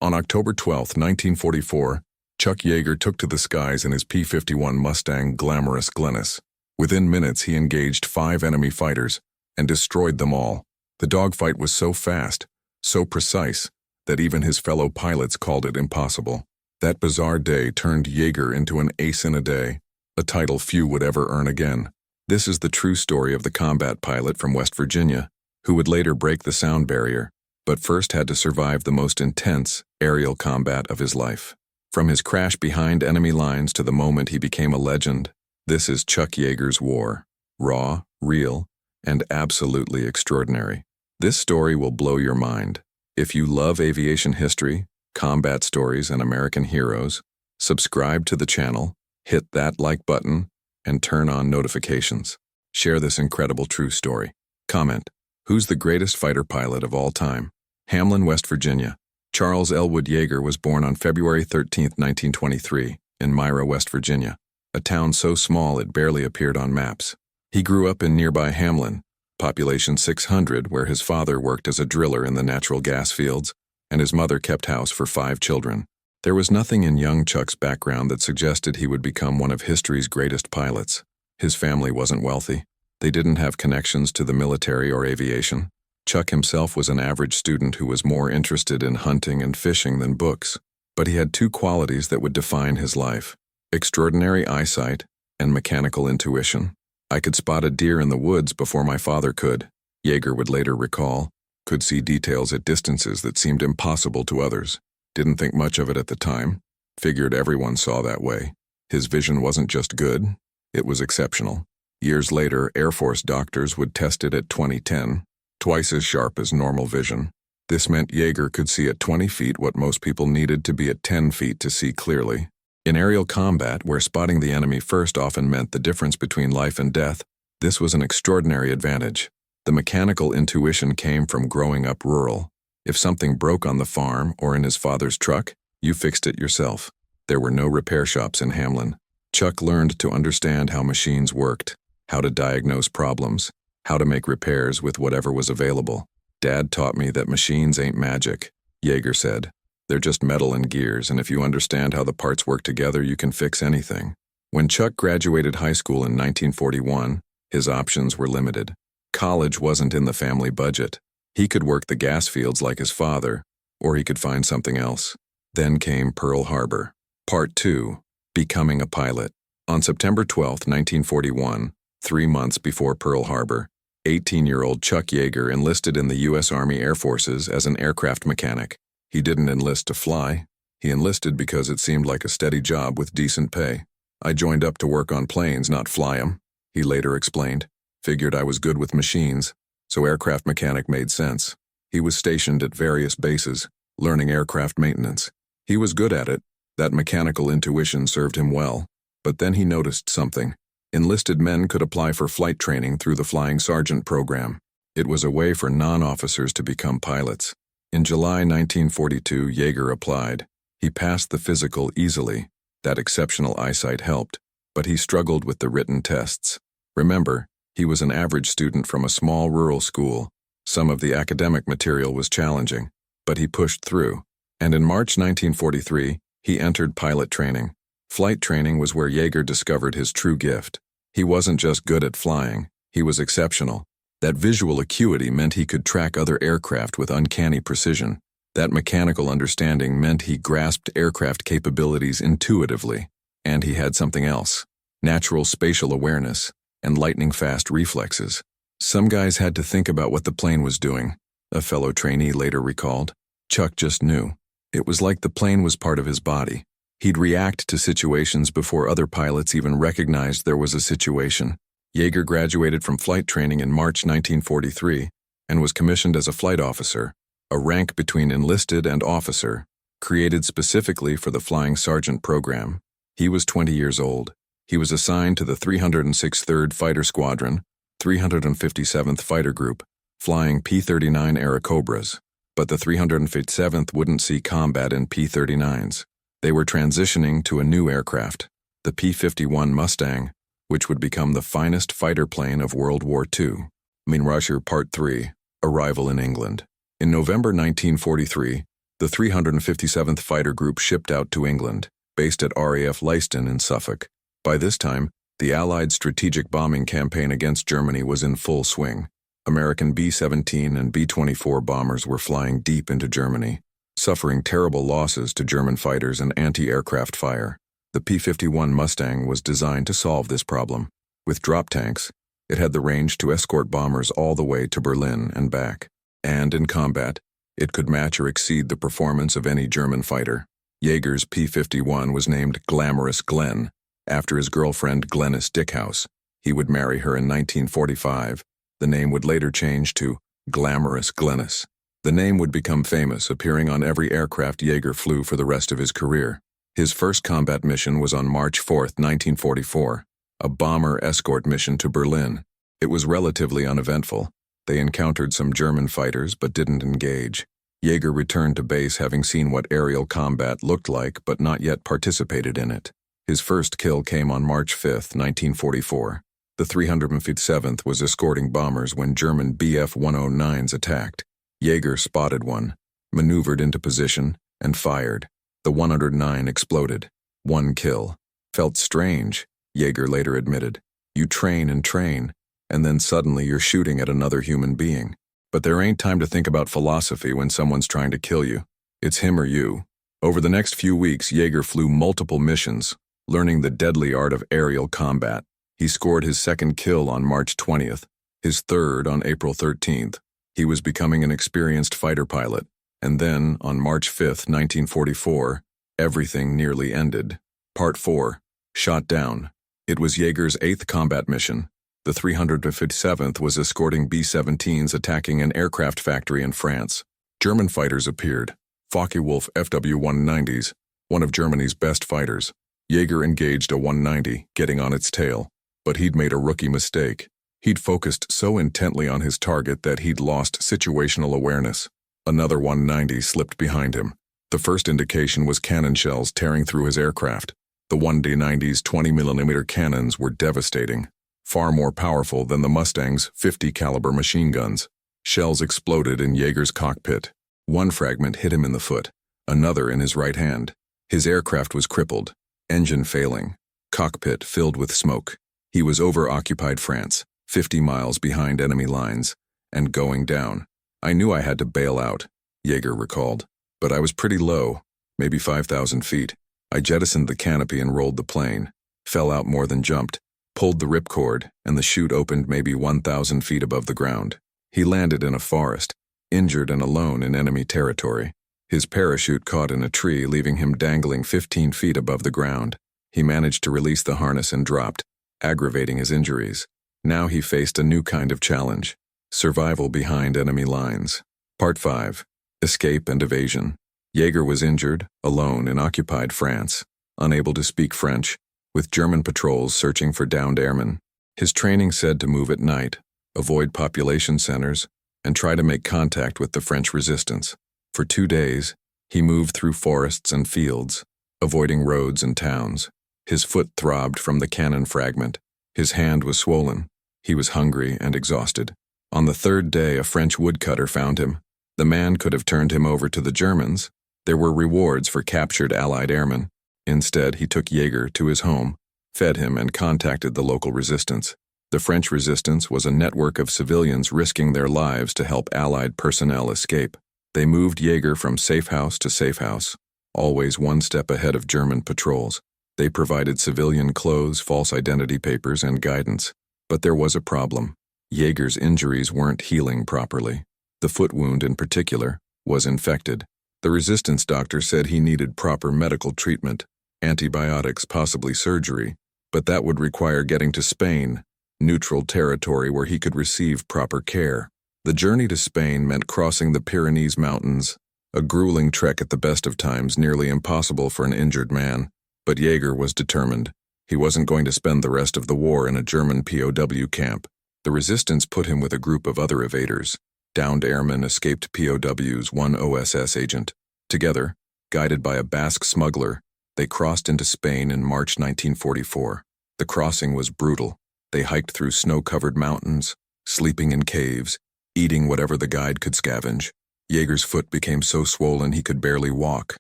On October 12, 1944, Chuck Yeager took to the skies in his P-51 Mustang Glamorous Glennis. Within minutes, he engaged 5 enemy fighters and destroyed them all. The dogfight was so fast, so precise, that even his fellow pilots called it impossible. That bizarre day turned Yeager into an ace in a day, a title few would ever earn again. This is the true story of the combat pilot from West Virginia, who would later break the sound barrier, but first had to survive the most intense aerial combat of his life. From his crash behind enemy lines to the moment he became a legend, this is Chuck Yeager's war. Raw, real, and absolutely extraordinary. This story will blow your mind. If you love aviation history, combat stories, and American heroes, subscribe to the channel, hit that like button, and turn on notifications. Share this incredible true story. Comment, who's the greatest fighter pilot of all time? Hamlin, West Virginia. Charles Elwood Yeager was born on February 13, 1923, in Myra, West Virginia, a town so small it barely appeared on maps. He grew up in nearby Hamlin, population 600, where his father worked as a driller in the natural gas fields, and his mother kept house for 5 children. There was nothing in young Chuck's background that suggested he would become one of history's greatest pilots. His family wasn't wealthy. They didn't have connections to the military or aviation. Chuck himself was an average student who was more interested in hunting and fishing than books. But he had 2 qualities that would define his life: extraordinary eyesight and mechanical intuition. "I could spot a deer in the woods before my father could," Yeager would later recall. "Could see details at distances that seemed impossible to others. Didn't think much of it at the time. Figured everyone saw that way. His vision wasn't just good, it was exceptional." Years later, Air Force doctors would test it at 2010, twice as sharp as normal vision. This meant Yeager could see at 20 feet what most people needed to be at 10 feet to see clearly. In aerial combat, where spotting the enemy first often meant the difference between life and death, this was an extraordinary advantage. The mechanical intuition came from growing up rural. If something broke on the farm or in his father's truck, you fixed it yourself. There were no repair shops in Hamlin. Chuck learned to understand how machines worked, how to diagnose problems, how to make repairs with whatever was available. "Dad taught me that machines ain't magic," Yeager said. "They're just metal and gears, and if you understand how the parts work together, you can fix anything." When Chuck graduated high school in 1941, his options were limited. College wasn't in the family budget. He could work the gas fields like his father, or he could find something else. Then came Pearl Harbor. Part 2, Becoming a Pilot. On September 12, 1941, 3 months before Pearl Harbor, 18-year-old Chuck Yeager enlisted in the U.S. Army Air Forces as an aircraft mechanic. He didn't enlist to fly. He enlisted because it seemed like a steady job with decent pay. "I joined up to work on planes, not fly 'em," he later explained. "Figured I was good with machines, so aircraft mechanic made sense." He was stationed at various bases, learning aircraft maintenance. He was good at it. That mechanical intuition served him well. But then he noticed something. Enlisted men could apply for flight training through the Flying Sergeant program. It was a way for non-officers to become pilots. In July 1942, Yeager applied. He passed the physical easily. That exceptional eyesight helped, but he struggled with the written tests. Remember, he was an average student from a small rural school. Some of the academic material was challenging, but he pushed through. And in March 1943, he entered pilot training. Flight training was where Yeager discovered his true gift. He wasn't just good at flying, he was exceptional. That visual acuity meant he could track other aircraft with uncanny precision. That mechanical understanding meant he grasped aircraft capabilities intuitively. And he had something else: natural spatial awareness and lightning-fast reflexes. "Some guys had to think about what the plane was doing," a fellow trainee later recalled. Chuck just knew. It was like the plane was part of his body. He'd react to situations before other pilots even recognized there was a situation. Yeager graduated from flight training in March 1943 and was commissioned as a flight officer, a rank between enlisted and officer, created specifically for the Flying Sergeant program. He was 20 years old. He was assigned to the 306th 3rd Fighter Squadron, 357th Fighter Group, flying P-39 Airacobras. But the 357th wouldn't see combat in P-39s. They were transitioning to a new aircraft, the P-51 Mustang, which would become the finest fighter plane of World War II. Rusher Part 3, Arrival in England. In November 1943, The 357th Fighter Group shipped out to England, based at RAF Leiston in Suffolk. By this time, the Allied strategic bombing campaign against Germany was in full swing. American B-17 and B-24 bombers were flying deep into Germany, suffering terrible losses to German fighters and anti-aircraft fire. The P-51 Mustang was designed to solve this problem. With drop tanks, it had the range to escort bombers all the way to Berlin and back. And in combat, it could match or exceed the performance of any German fighter. Yeager's P-51 was named Glamorous Glenn, after his girlfriend Glennis Dickhouse. He would marry her in 1945. The name would later change to Glamorous Glennis. The name would become famous, appearing on every aircraft Yeager flew for the rest of his career. His first combat mission was on March 4, 1944, a bomber escort mission to Berlin. It was relatively uneventful. They encountered some German fighters but didn't engage. Yeager returned to base having seen what aerial combat looked like but not yet participated in it. His first kill came on March 5, 1944. The 357th was escorting bombers when German Bf-109s attacked. Yeager spotted one, maneuvered into position, and fired. The 109 exploded. One kill. Felt strange, Yeager later admitted. You train and train, and then suddenly you're shooting at another human being. But there ain't time to think about philosophy when someone's trying to kill you. It's him or you. Over the next few weeks, Yeager flew multiple missions, learning the deadly art of aerial combat. He scored his second kill on March 20th, his third on April 13th. He was becoming an experienced fighter pilot, and then, on March 5, 1944, everything nearly ended. Part 4. Shot down. It was Yeager's 8th combat mission. The 357th was escorting B-17s attacking an aircraft factory in France. German fighters appeared. Focke-Wulf FW-190s, one of Germany's best fighters. Yeager engaged a 190, getting on its tail. But he'd made a rookie mistake. He'd focused so intently on his target that he'd lost situational awareness. Another 190 slipped behind him. The first indication was cannon shells tearing through his aircraft. The 1D-90's 20mm cannons were devastating, far more powerful than the Mustang's 50-caliber machine guns. Shells exploded in Yeager's cockpit. One fragment hit him in the foot, another in his right hand. His aircraft was crippled, engine failing, cockpit filled with smoke. He was over occupied France, 50 miles behind enemy lines, and going down. I knew I had to bail out, Yeager recalled, but I was pretty low, maybe 5,000 feet. I jettisoned the canopy and rolled the plane, fell out more than jumped, pulled the ripcord, and the chute opened maybe 1,000 feet above the ground. He landed in a forest, injured and alone in enemy territory. His parachute caught in a tree, leaving him dangling 15 feet above the ground. He managed to release the harness and dropped, aggravating his injuries. Now he faced a new kind of challenge: survival behind enemy lines. Part 5. Escape and evasion. Yeager was injured, alone in occupied France, unable to speak French, with German patrols searching for downed airmen. His training said to move at night, avoid population centers, and try to make contact with the French resistance. For 2 days, he moved through forests and fields, avoiding roads and towns. His foot throbbed from the cannon fragment. His hand was swollen. He was hungry and exhausted. On the third day, a French woodcutter found him. The man could have turned him over to the Germans. There were rewards for captured Allied airmen. Instead, he took Yeager to his home, fed him, and contacted the local resistance. The French resistance was a network of civilians risking their lives to help Allied personnel escape. They moved Yeager from safe house to safe house, always one step ahead of German patrols. They provided civilian clothes, false identity papers, and guidance. But there was a problem. Yeager's injuries weren't healing properly. The foot wound, in particular, was infected. The resistance doctor said he needed proper medical treatment, antibiotics, possibly surgery, but that would require getting to Spain, neutral territory where he could receive proper care. The journey to Spain meant crossing the Pyrenees Mountains, a grueling trek at the best of times, nearly impossible for an injured man. But Yeager was determined. He wasn't going to spend the rest of the war in a German POW camp. The resistance put him with a group of other evaders, downed airmen, escaped POWs, one OSS agent. Together, guided by a Basque smuggler, they crossed into Spain in March 1944. The crossing was brutal. They hiked through snow-covered mountains, sleeping in caves, eating whatever the guide could scavenge. Yeager's foot became so swollen he could barely walk.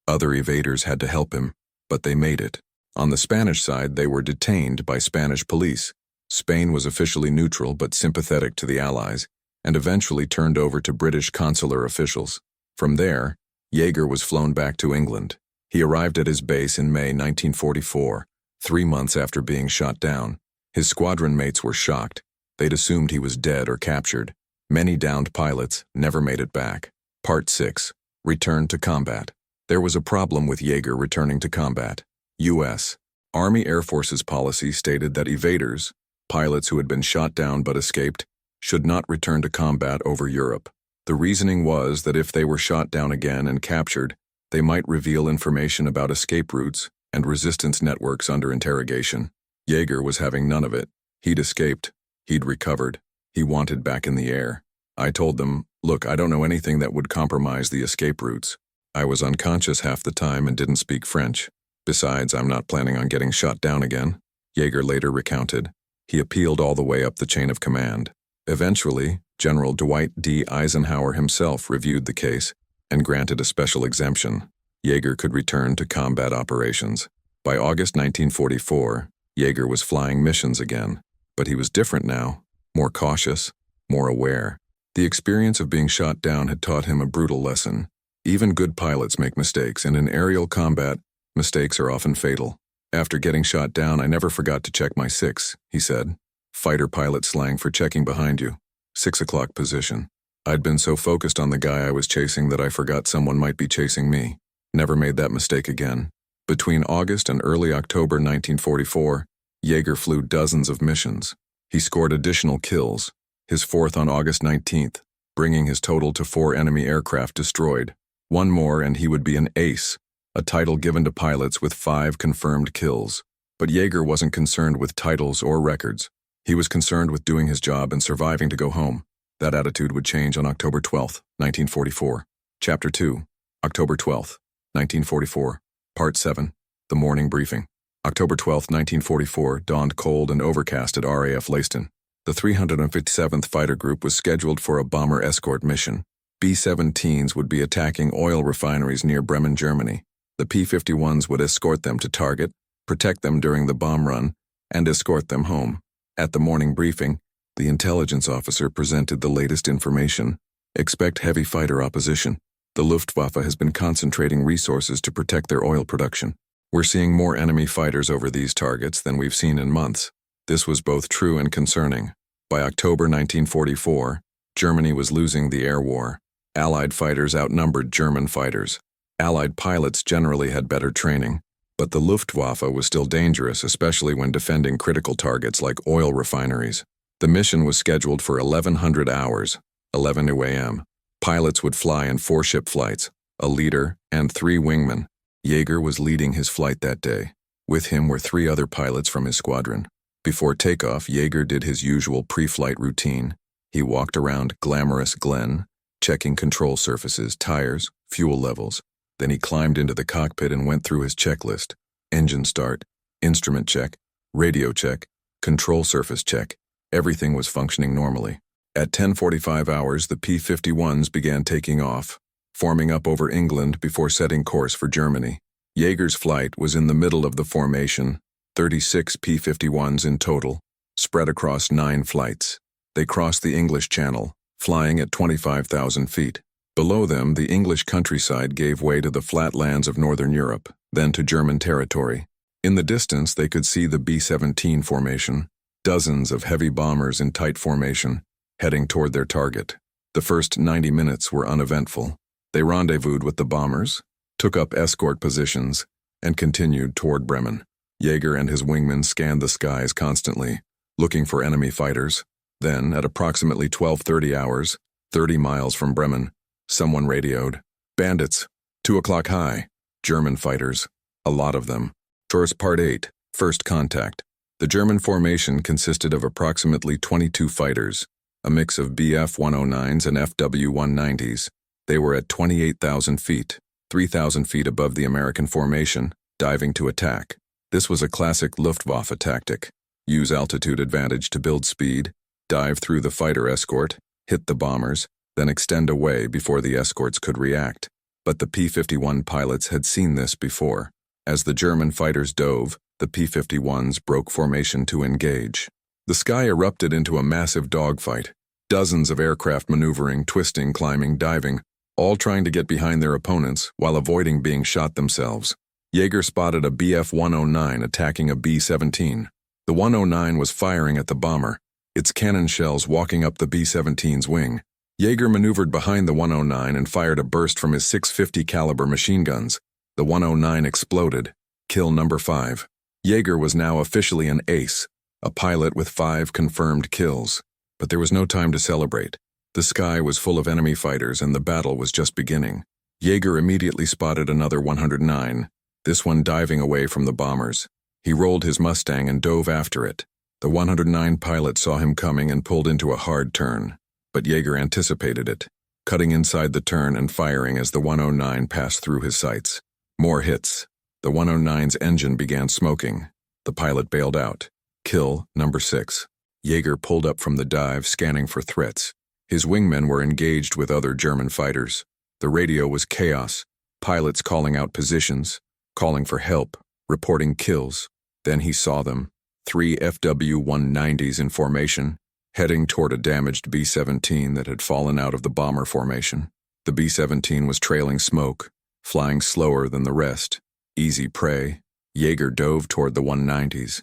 Other evaders had to help him, but they made it. On the Spanish side, they were detained by Spanish police. Spain was officially neutral but sympathetic to the Allies, and eventually turned over to British consular officials. From there, Yeager was flown back to England. He arrived at his base in May 1944, 3 months after being shot down. His squadron mates were shocked. They'd assumed he was dead or captured. Many downed pilots never made it back. Part 6. Return to combat. There was a problem with Yeager returning to combat. U.S. Army Air Force's policy stated that evaders, pilots who had been shot down but escaped, should not return to combat over Europe. The reasoning was that if they were shot down again and captured, they might reveal information about escape routes and resistance networks under interrogation. Yeager was having none of it. He'd escaped. He'd recovered. He wanted back in the air. I told them, look, I don't know anything that would compromise the escape routes. I was unconscious half the time and didn't speak French. Besides, I'm not planning on getting shot down again. Yeager later recounted. He appealed all the way up the chain of command. Eventually, General Dwight D. Eisenhower himself reviewed the case and granted a special exemption. Yeager could return to combat operations. By August 1944, Yeager was flying missions again, but he was different now, more cautious, more aware. The experience of being shot down had taught him a brutal lesson. Even good pilots make mistakes, and in aerial combat, mistakes are often fatal. After getting shot down, I never forgot to check my 6, he said. Fighter pilot slang for checking behind you. 6 o'clock position. I'd been so focused on the guy I was chasing that I forgot someone might be chasing me. Never made that mistake again. Between August and early October 1944, Yeager flew dozens of missions. He scored additional kills, his 4th on August 19th, bringing his total to 4 enemy aircraft destroyed. One more and he would be an ace, a title given to pilots with 5 confirmed kills. But Yeager wasn't concerned with titles or records. He was concerned with doing his job and surviving to go home. That attitude would change on October 12, 1944. Chapter 2. October 12, 1944. Part 7. The Morning Briefing. October 12, 1944 dawned cold and overcast at RAF Leiston. The 357th Fighter Group was scheduled for a bomber escort mission. B-17s would be attacking oil refineries near Bremen, Germany. The P-51s would escort them to target, protect them during the bomb run, and escort them home. At the morning briefing, the intelligence officer presented the latest information. Expect heavy fighter opposition. The Luftwaffe has been concentrating resources to protect their oil production. We're seeing more enemy fighters over these targets than we've seen in months. This was both true and concerning. By October 1944, Germany was losing the air war. Allied fighters outnumbered German fighters. Allied pilots generally had better training, but the Luftwaffe was still dangerous, especially when defending critical targets like oil refineries. The mission was scheduled for 1100 hours, 11 a.m. Pilots would fly in 4 ship flights, a leader and 3 wingmen. Yeager was leading his flight that day. With him were 3 other pilots from his squadron. Before takeoff, Yeager did his usual pre-flight routine. He walked around Glamorous Glennis, checking control surfaces, tires, fuel levels. Then he climbed into the cockpit and went through his checklist. Engine start, instrument check, radio check, control surface check. Everything was functioning normally. At 10:45 hours, the P-51s began taking off, forming up over England before setting course for Germany. Yeager's flight was in the middle of the formation, 36 P-51s in total, spread across 9 flights. They crossed the English Channel, flying at 25,000 feet. Below them, the English countryside gave way to the flatlands of northern Europe, then to German territory. In the distance, they could see the B-17 formation, dozens of heavy bombers in tight formation, heading toward their target. The first 90 minutes were uneventful. They rendezvoused with the bombers, took up escort positions, and continued toward Bremen. Yeager and his wingmen scanned the skies constantly, looking for enemy fighters. Then, at approximately 12:30 hours, 30 miles from Bremen, someone radioed, "Bandits, 2 o'clock high." German fighters, a lot of them. Source Part 8, First Contact. The German formation consisted of approximately 22 fighters, a mix of Bf-109s and FW-190s. They were at 28,000 feet, 3,000 feet above the American formation, diving to attack. This was a classic Luftwaffe tactic. Use altitude advantage to build speed, dive through the fighter escort, hit the bombers, then extend away before the escorts could react. But the P-51 pilots had seen this before. As the German fighters dove, the P-51s broke formation to engage. The sky erupted into a massive dogfight. Dozens of aircraft maneuvering, twisting, climbing, diving, all trying to get behind their opponents while avoiding being shot themselves. Yeager spotted a Bf-109 attacking a B-17. The 109 was firing at the bomber, its cannon shells walking up the B-17's wing. Yeager maneuvered behind the 109 and fired a burst from his .650 caliber machine guns. The 109 exploded. Kill number 5. Yeager was now officially an ace, a pilot with 5 confirmed kills. But there was no time to celebrate. The sky was full of enemy fighters and the battle was just beginning. Yeager immediately spotted another 109, this one diving away from the bombers. He rolled his Mustang and dove after it. The 109 pilot saw him coming and pulled into a hard turn. But Yeager anticipated it, cutting inside the turn and firing as the 109 passed through his sights. More hits. The 109's engine began smoking. The pilot bailed out. Kill number 6. Yeager pulled up from the dive, scanning for threats. His wingmen were engaged with other German fighters. The radio was chaos, pilots calling out positions, calling for help, reporting kills. Then he saw them, 3 FW-190s in formation, heading toward a damaged B-17 that had fallen out of the bomber formation. The B-17 was trailing smoke, flying slower than the rest. Easy prey. Yeager dove toward the 190s.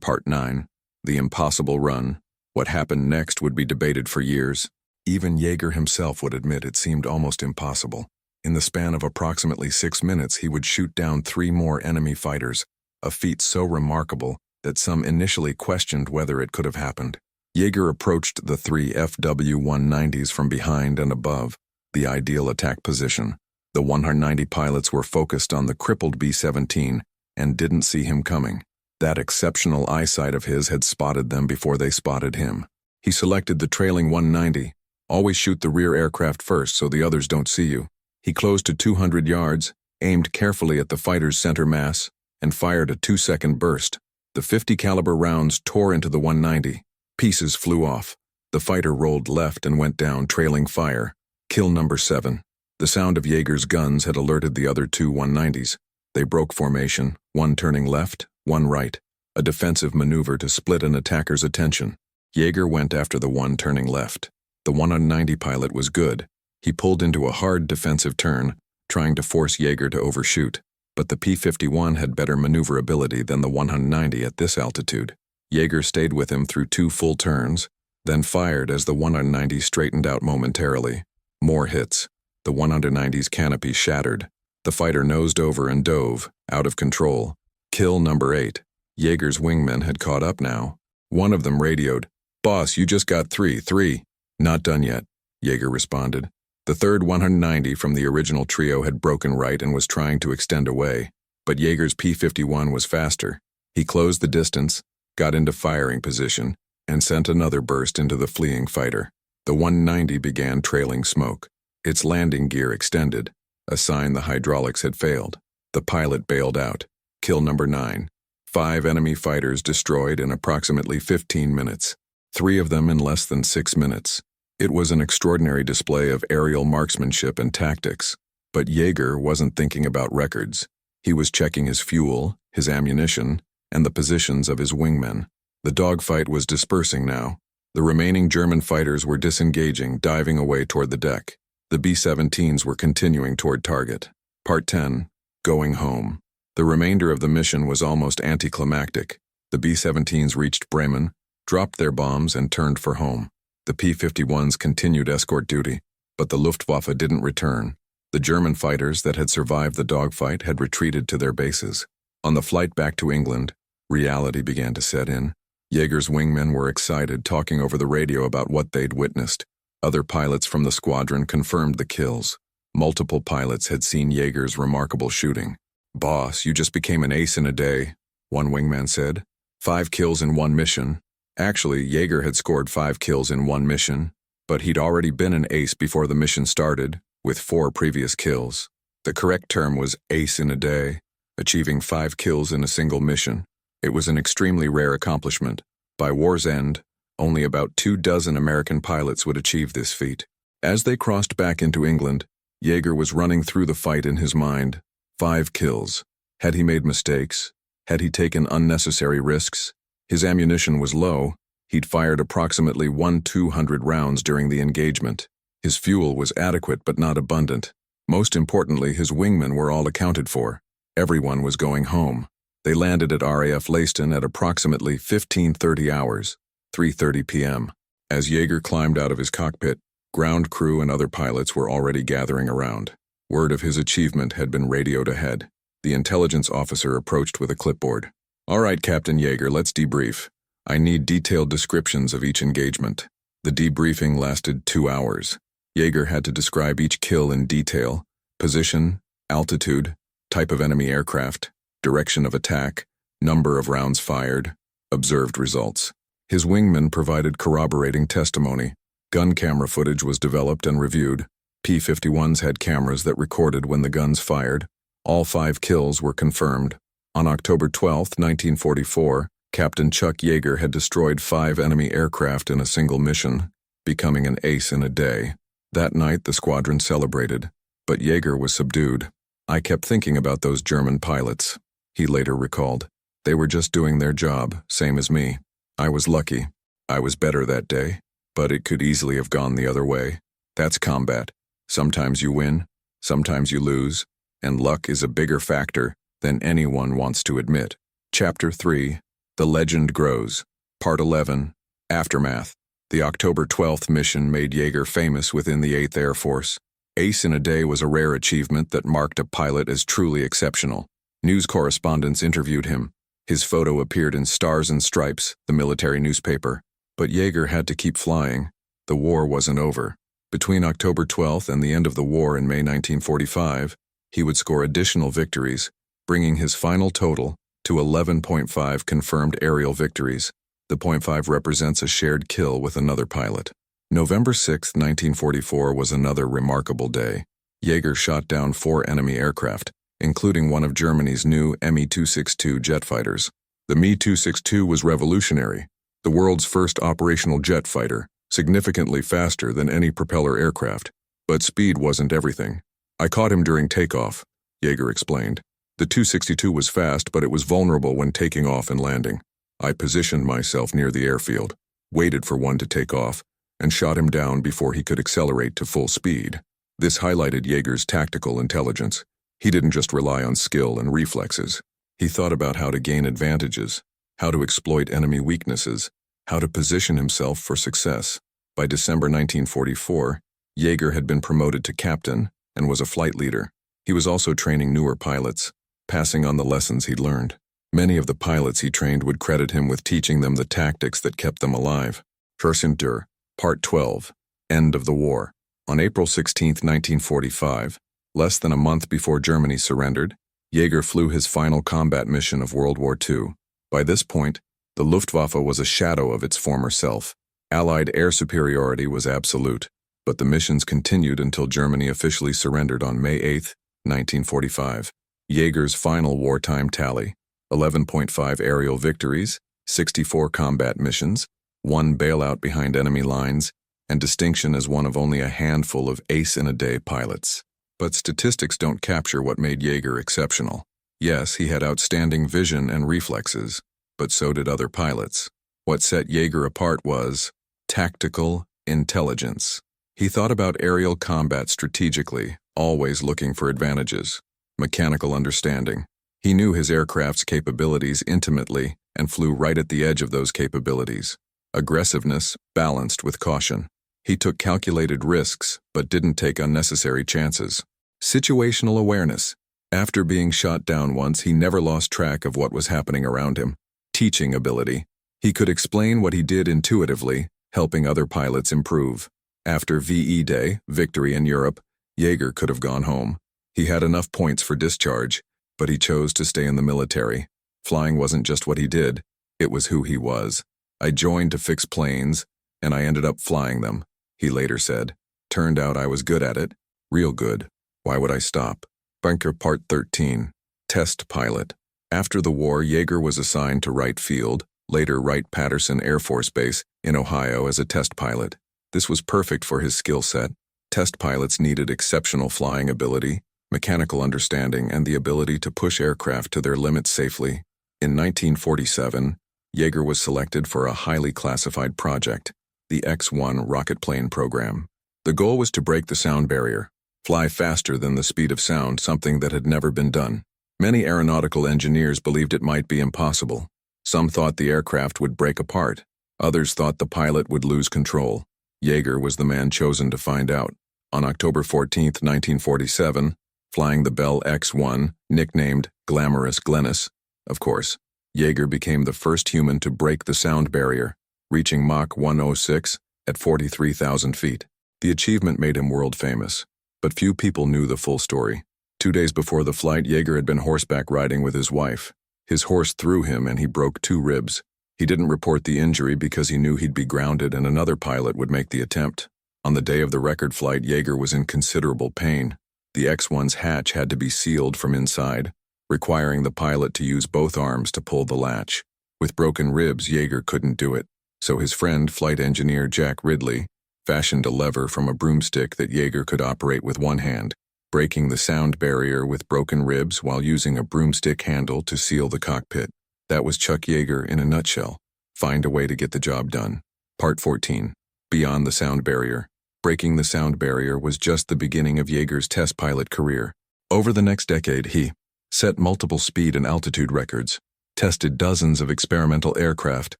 Part 9. The impossible run. What happened next would be debated for years. Even Yeager himself would admit it seemed almost impossible. In the span of approximately 6 minutes, he would shoot down 3 more enemy fighters, a feat so remarkable that some initially questioned whether it could have happened. Yeager approached the 3 FW-190s from behind and above, the ideal attack position. The 190 pilots were focused on the crippled B-17 and didn't see him coming. That exceptional eyesight of his had spotted them before they spotted him. He selected the trailing 190. Always shoot the rear aircraft first so the others don't see you. He closed to 200 yards, aimed carefully at the fighter's center mass, and fired a 2-second burst. The .50 caliber rounds tore into the 190. Pieces flew off. The fighter rolled left and went down, trailing fire. Kill number 7. The sound of Yeager's guns had alerted the other 2 190s. They broke formation, one turning left, one right, a defensive maneuver to split an attacker's attention. Yeager went after the one turning left. The 190 pilot was good. He pulled into a hard defensive turn, trying to force Yeager to overshoot. But the P-51 had better maneuverability than the 190 at this altitude. Yeager stayed with him through 2 full turns, then fired as the 190 straightened out momentarily. More hits. The 190's canopy shattered. The fighter nosed over and dove, out of control. Kill number 8. Yeager's wingmen had caught up now. One of them radioed, "Boss, you just got 3. "Not done yet," Yeager responded. The third 190 from the original trio had broken right and was trying to extend away, but Yeager's P-51 was faster. He closed the distance, got into firing position, and sent another burst into the fleeing fighter. The 190 began trailing smoke. Its landing gear extended, a sign the hydraulics had failed. The pilot bailed out. Kill number 9. 5 enemy fighters destroyed in approximately 15 minutes. 3 of them in less than 6 minutes. It was an extraordinary display of aerial marksmanship and tactics. But Yeager wasn't thinking about records. He was checking his fuel, his ammunition, and the positions of his wingmen. The dogfight was dispersing now. The remaining German fighters were disengaging, diving away toward the deck. The B-17s were continuing toward target. Part 10. Going home. The remainder of the mission was almost anticlimactic. The B-17s reached Bremen, dropped their bombs, and turned for home. The P-51s continued escort duty, but the Luftwaffe didn't return. The German fighters that had survived the dogfight had retreated to their bases. On the flight back to England, reality began to set in. Yeager's wingmen were excited, talking over the radio about what they'd witnessed. Other pilots from the squadron confirmed the kills. Multiple pilots had seen Yeager's remarkable shooting. "Boss, you just became an ace in a day," one wingman said. 5 kills in one mission. Actually, Yeager had scored 5 kills in one mission, but he'd already been an ace before the mission started, with 4 previous kills. The correct term was ace in a day, achieving 5 kills in a single mission. It was an extremely rare accomplishment. By war's end, only about 24 American pilots would achieve this feat. As they crossed back into England, Yeager was running through the fight in his mind. 5 kills. Had he made mistakes? Had he taken unnecessary risks? His ammunition was low. He'd fired approximately 200 rounds during the engagement. His fuel was adequate but not abundant. Most importantly, his wingmen were all accounted for. Everyone was going home. They landed at RAF Leiston at approximately 15:30 hours, 3:30 p.m. As Yeager climbed out of his cockpit, ground crew and other pilots were already gathering around. Word of his achievement had been radioed ahead. The intelligence officer approached with a clipboard. "All right, Captain Yeager, let's debrief. I need detailed descriptions of each engagement." The debriefing lasted 2 hours. Yeager had to describe each kill in detail: position, altitude, type of enemy aircraft, direction of attack, number of rounds fired, observed results. His wingmen provided corroborating testimony. Gun camera footage was developed and reviewed. P-51s had cameras that recorded when the guns fired. All 5 kills were confirmed. On October 12, 1944, Captain Chuck Yeager had destroyed 5 enemy aircraft in a single mission, becoming an ace in a day. That night, the squadron celebrated, but Yeager was subdued. "I kept thinking about those German pilots," he later recalled. "They were just doing their job, same as me. I was lucky. I was better that day, but it could easily have gone the other way. That's combat. Sometimes you win, sometimes you lose, and luck is a bigger factor than anyone wants to admit." Chapter 3, The Legend Grows. Part 11, Aftermath. The October 12th mission made Yeager famous within the 8th Air Force. Ace in a day was a rare achievement that marked a pilot as truly exceptional. News correspondents interviewed him. His photo appeared in Stars and Stripes, the military newspaper. But Yeager had to keep flying. The war wasn't over. Between October 12th and the end of the war in May 1945, he would score additional victories, bringing his final total to 11.5 confirmed aerial victories. The .5 represents a shared kill with another pilot. November 6, 1944 was another remarkable day. Yeager shot down 4 enemy aircraft, including one of Germany's new Me-262 jet fighters. The Me-262 was revolutionary, the world's first operational jet fighter, significantly faster than any propeller aircraft. But speed wasn't everything. "I caught him during takeoff," Yeager explained. "The 262 was fast, but it was vulnerable when taking off and landing. I positioned myself near the airfield, waited for one to take off, and shot him down before he could accelerate to full speed." This highlighted Yeager's tactical intelligence. He didn't just rely on skill and reflexes. He thought about how to gain advantages, how to exploit enemy weaknesses, how to position himself for success. By December 1944, Yeager had been promoted to captain and was a flight leader. He was also training newer pilots, passing on the lessons he'd learned. Many of the pilots he trained would credit him with teaching them the tactics that kept them alive. Versentur, Part 12, End of the War. On April 16, 1945, less than a month before Germany surrendered, Yeager flew his final combat mission of World War II. By this point, the Luftwaffe was a shadow of its former self. Allied air superiority was absolute, but the missions continued until Germany officially surrendered on May 8, 1945. Yeager's final wartime tally: 11.5 aerial victories, 64 combat missions, 1 bailout behind enemy lines, and distinction as one of only a handful of ace-in-a-day pilots. But statistics don't capture what made Yeager exceptional. Yes, he had outstanding vision and reflexes, but so did other pilots. What set Yeager apart was tactical intelligence. He thought about aerial combat strategically, always looking for advantages. Mechanical understanding. He knew his aircraft's capabilities intimately and flew right at the edge of those capabilities. Aggressiveness balanced with caution. He took calculated risks but didn't take unnecessary chances. Situational awareness. After being shot down once, he never lost track of what was happening around him. Teaching ability. He could explain what he did intuitively, helping other pilots improve. After VE Day, victory in Europe, Yeager could have gone home. He had enough points for discharge, but he chose to stay in the military. Flying wasn't just what he did, it was who he was. "I joined to fix planes, and I ended up flying them," he later said. "Turned out I was good at it. Real good. Why would I stop?" Bunker Part 13, Test Pilot. After the war, Yeager was assigned to Wright Field, later Wright-Patterson Air Force Base, in Ohio as a test pilot. This was perfect for his skill set. Test pilots needed exceptional flying ability, mechanical understanding, and the ability to push aircraft to their limits safely. In 1947, Yeager was selected for a highly classified project, the X-1 rocket plane program. The goal was to break the sound barrier, fly faster than the speed of sound, something that had never been done. Many aeronautical engineers believed it might be impossible. Some thought the aircraft would break apart. Others thought the pilot would lose control. Yeager was the man chosen to find out. On October 14, 1947, flying the Bell X-1, nicknamed Glamorous Glennis, of course, Yeager became the first human to break the sound barrier, reaching Mach 106 at 43,000 feet. The achievement made him world famous, but few people knew the full story. 2 days before the flight, Yeager had been horseback riding with his wife. His horse threw him and he broke 2 ribs. He didn't report the injury because he knew he'd be grounded and another pilot would make the attempt. On the day of the record flight, Yeager was in considerable pain. The X-1's hatch had to be sealed from inside, requiring the pilot to use both arms to pull the latch. With broken ribs, Yeager couldn't do it, so his friend, flight engineer Jack Ridley, fashioned a lever from a broomstick that Yeager could operate with one hand, breaking the sound barrier with broken ribs while using a broomstick handle to seal the cockpit. That was Chuck Yeager in a nutshell. Find a way to get the job done. Part 14. Beyond the sound barrier. Breaking the sound barrier was just the beginning of Yeager's test pilot career. Over the next decade, he set multiple speed and altitude records, tested dozens of experimental aircraft,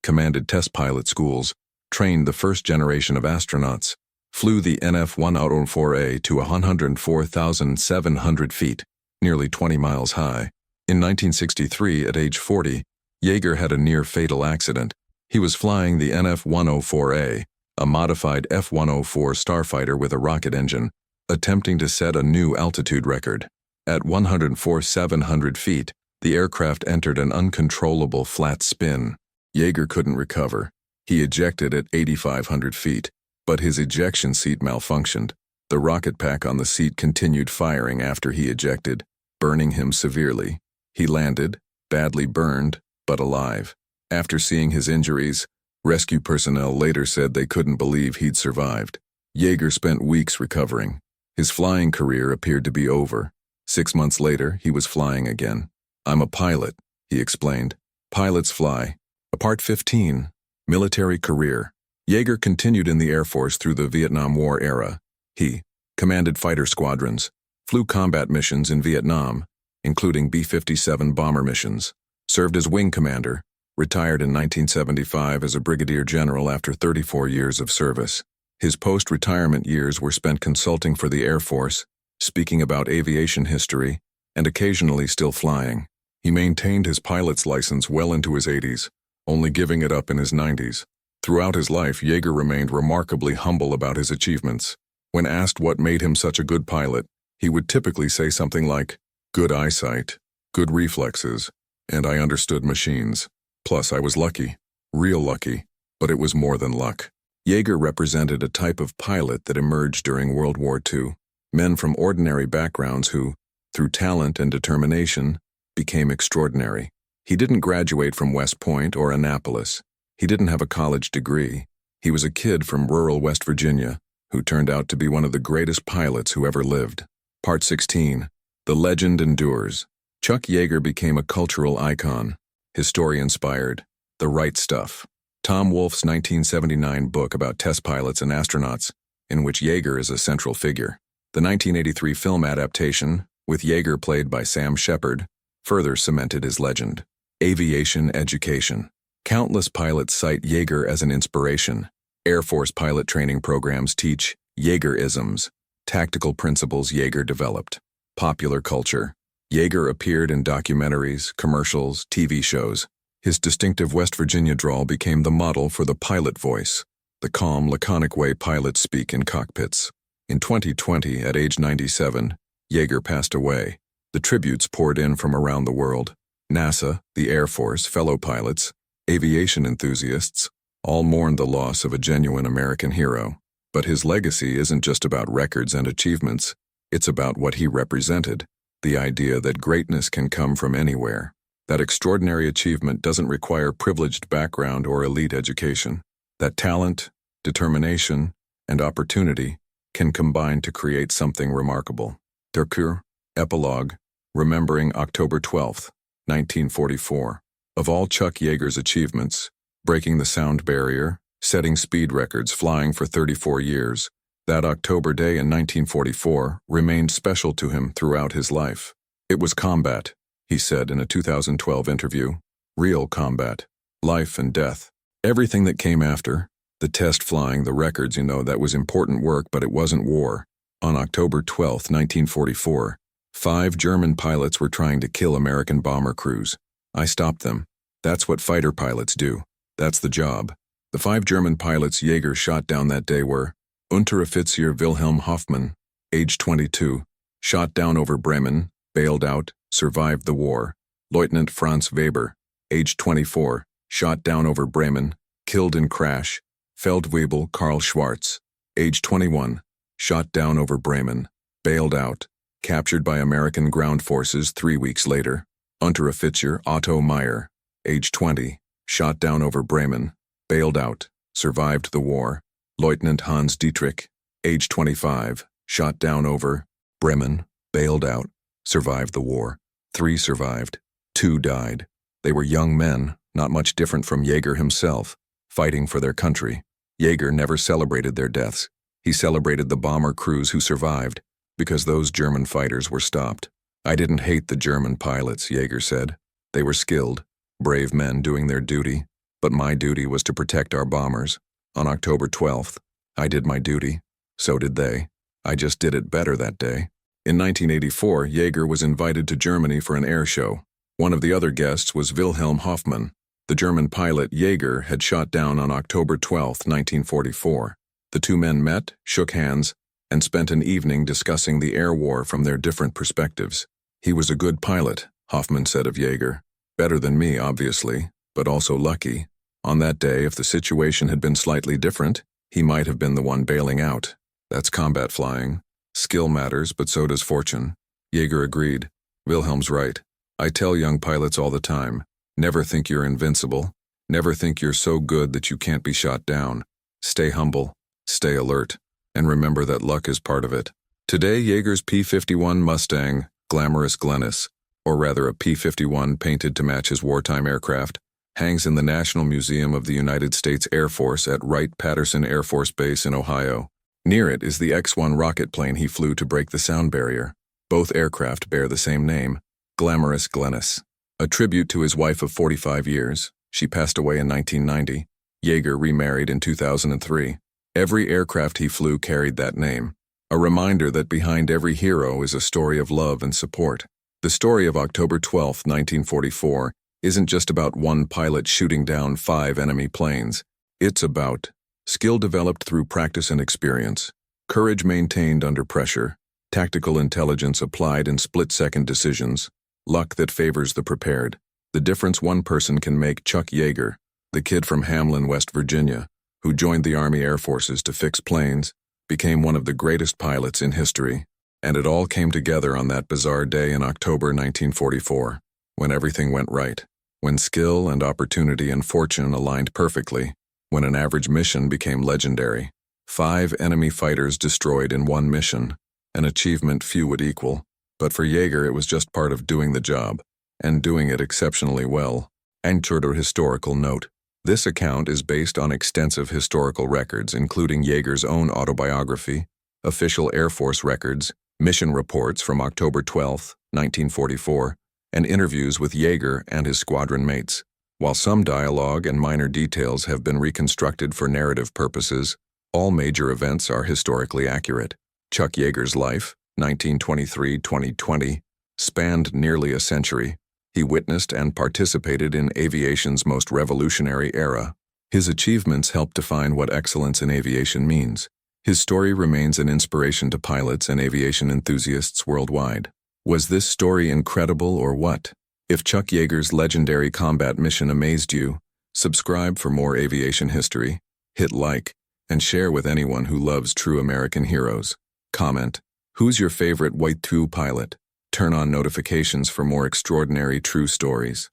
commanded test pilot schools, trained the first generation of astronauts, flew the NF-104A to 104,700 feet, nearly 20 miles high. In 1963, at age 40, Yeager had a near-fatal accident. He was flying the NF-104A, a modified F-104 starfighter with a rocket engine, attempting to set a new altitude record. At 104,700 feet, the aircraft entered an uncontrollable flat spin. Yeager couldn't recover. He ejected at 8,500 feet, but his ejection seat malfunctioned. The rocket pack on the seat continued firing after he ejected, burning him severely. He landed, badly burned, but alive. After seeing his injuries, rescue personnel later said they couldn't believe he'd survived. Yeager spent weeks recovering. His flying career appeared to be over. 6 months later, he was flying again. "I'm a pilot," he explained. "Pilots fly." Part 15. Military career. Yeager continued in the Air Force through the Vietnam War era. He commanded fighter squadrons, flew combat missions in Vietnam, including B-57 bomber missions, served as wing commander, retired in 1975 as a brigadier general after 34 years of service. His post-retirement years were spent consulting for the Air Force, speaking about aviation history, and occasionally still flying. He maintained his pilot's license well into his 80s, only giving it up in his 90s. Throughout his life, Yeager remained remarkably humble about his achievements. When asked what made him such a good pilot, he would typically say something like, "Good eyesight, good reflexes, and I understood machines. Plus, I was lucky, real lucky, but it was more than luck." Yeager represented a type of pilot that emerged during World War II. Men from ordinary backgrounds who, through talent and determination, became extraordinary. He didn't graduate from West Point or Annapolis. He didn't have a college degree. He was a kid from rural West Virginia who turned out to be one of the greatest pilots who ever lived. Part 16. The legend endures. Chuck Yeager became a cultural icon. His story inspired The Right Stuff, Tom Wolfe's 1979 book about test pilots and astronauts, in which Yeager is a central figure. The 1983 film adaptation, with Yeager played by Sam Shepard, further cemented his legend. Aviation education. Countless pilots cite Yeager as an inspiration. Air Force pilot training programs teach Yeager-isms, tactical principles Yeager developed. Popular culture. Yeager appeared in documentaries, commercials, TV shows. His distinctive West Virginia drawl became the model for the pilot voice, the calm, laconic way pilots speak in cockpits. In 2020, at age 97, Yeager passed away. The tributes poured in from around the world. NASA, the Air Force, fellow pilots, aviation enthusiasts, all mourned the loss of a genuine American hero. But his legacy isn't just about records and achievements, it's about what he represented, the idea that greatness can come from anywhere. That extraordinary achievement doesn't require privileged background or elite education. That talent, determination, and opportunity can combine to create something remarkable. Derkur, Epilogue, Remembering October 12, 1944. Of all Chuck Yeager's achievements, breaking the sound barrier, setting speed records, flying for 34 years, that October day in 1944 remained special to him throughout his life. It was combat, he said in a 2012 interview. Real combat. Life and death. Everything that came after, the test flying, the records, that was important work, but it wasn't war. On October 12, 1944, 5 German pilots were trying to kill American bomber crews. I stopped them. That's what fighter pilots do. That's the job. The 5 German pilots Yeager shot down that day were Unteroffizier Wilhelm Hoffmann, age 22, shot down over Bremen, bailed out, survived the war. Lieutenant Franz Weber, age 24, shot down over Bremen, killed in crash. Feldwebel Karl Schwarz, age 21, shot down over Bremen, bailed out, captured by American ground forces 3 weeks later. Unteroffizier Otto Meyer, age 20, shot down over Bremen, bailed out, survived the war. Lieutenant Hans Dietrich, age 25, shot down over Bremen, bailed out, survived the war. 3 survived. 2 died. They were young men, not much different from Yeager himself, fighting for their country. Yeager never celebrated their deaths. He celebrated the bomber crews who survived, because those German fighters were stopped. I didn't hate the German pilots, Yeager said. They were skilled, brave men doing their duty, but my duty was to protect our bombers. On October 12th, I did my duty. So did they. I just did it better that day. In 1984, Yeager was invited to Germany for an air show. One of the other guests was Wilhelm Hoffmann, the German pilot Yeager had shot down on October 12, 1944. The 2 men met, shook hands, and spent an evening discussing the air war from their different perspectives. He was a good pilot, Hoffmann said of Yeager. Better than me, obviously, but also lucky. On that day, if the situation had been slightly different, he might have been the one bailing out. That's combat flying. Skill matters, but so does fortune. Yeager agreed. Wilhelm's right. I tell young pilots all the time, never think you're invincible. Never think you're so good that you can't be shot down. Stay humble, stay alert, and remember that luck is part of it. Today, Yeager's P-51 Mustang, Glamorous Glennis, or rather a P-51 painted to match his wartime aircraft, hangs in the National Museum of the United States Air Force at Wright-Patterson Air Force Base in Ohio. Near it is the X-1 rocket plane he flew to break the sound barrier. Both aircraft bear the same name, Glamorous Glennis. A tribute to his wife of 45 years. She passed away in 1990. Yeager remarried in 2003. Every aircraft he flew carried that name. A reminder that behind every hero is a story of love and support. The story of October 12, 1944, isn't just about one pilot shooting down 5 enemy planes. It's about skill developed through practice and experience, courage maintained under pressure, tactical intelligence applied in split-second decisions, luck that favors the prepared. The difference one person can make. Chuck Yeager, the kid from Hamlin, West Virginia, who joined the Army Air Forces to fix planes, became one of the greatest pilots in history. And it all came together on that bizarre day in October 1944, when everything went right, when skill and opportunity and fortune aligned perfectly, when an average mission became legendary. 5 enemy fighters destroyed in one mission, an achievement few would equal. But for Yeager, it was just part of doing the job, and doing it exceptionally well. Entered a historical note. This account is based on extensive historical records, including Yeager's own autobiography, official Air Force records, mission reports from October 12, 1944, and interviews with Yeager and his squadron mates. While some dialogue and minor details have been reconstructed for narrative purposes, all major events are historically accurate. Chuck Yeager's life, 1923-2020, spanned nearly a century. He witnessed and participated in aviation's most revolutionary era. His achievements helped define what excellence in aviation means. His story remains an inspiration to pilots and aviation enthusiasts worldwide. Was this story incredible or what? If Chuck Yeager's legendary combat mission amazed you, subscribe for more aviation history, hit like, and share with anyone who loves true American heroes. Comment, who's your favorite White II pilot? Turn on notifications for more extraordinary true stories.